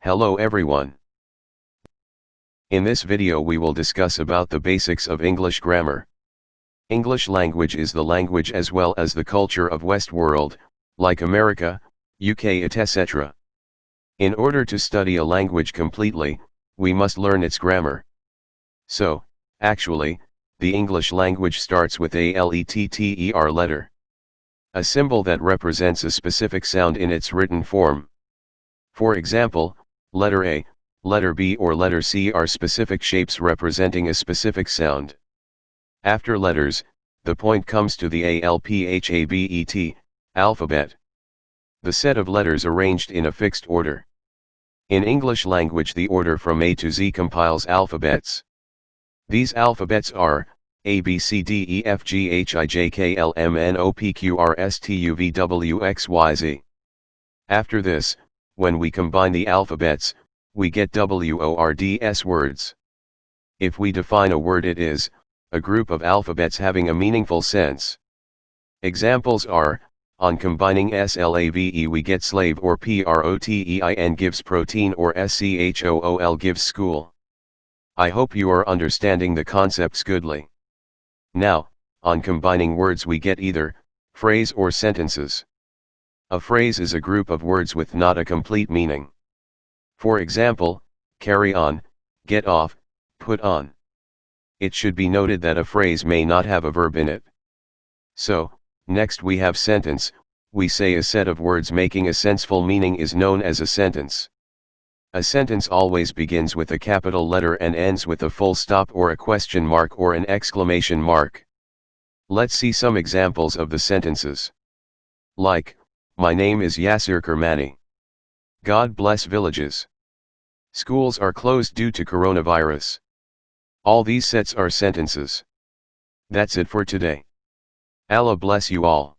Hello everyone. In this video we will discuss about the basics of English grammar. English language is the language as well as the culture of West world, like America, UK etc. In order to study a language completely, we must learn its grammar. So, actually, the English language starts with a letter letter. A symbol that represents a specific sound in its written form. For example, letter A, letter B or letter C are specific shapes representing a specific sound. After letters, the point comes to the alphabet, alphabet. The set of letters arranged in a fixed order. In English language the order from A to Z compiles alphabets. These alphabets are A B C D E F G H I J K L M N O P Q R S T U V W X Y Z. After this, when we combine the alphabets, we get words words. If we define a word, it is a group of alphabets having a meaningful sense. Examples are, on combining SLAVE we get slave or PROTEIN gives protein or SCHOOL gives school. I hope you are understanding the concepts goodly. Now, on combining words we get either phrase or sentences. A phrase is a group of words with not a complete meaning. For example, carry on, get off, put on. It should be noted that a phrase may not have a verb in it. So, next we have sentence. We say a set of words making a senseful meaning is known as a sentence. A sentence always begins with a capital letter and ends with a full stop or a question mark or an exclamation mark. Let's see some examples of the sentences. Like, my name is Yasir Kermani. God bless villages. Schools are closed due to coronavirus. All these sets are sentences. That's it for today. Allah bless you all.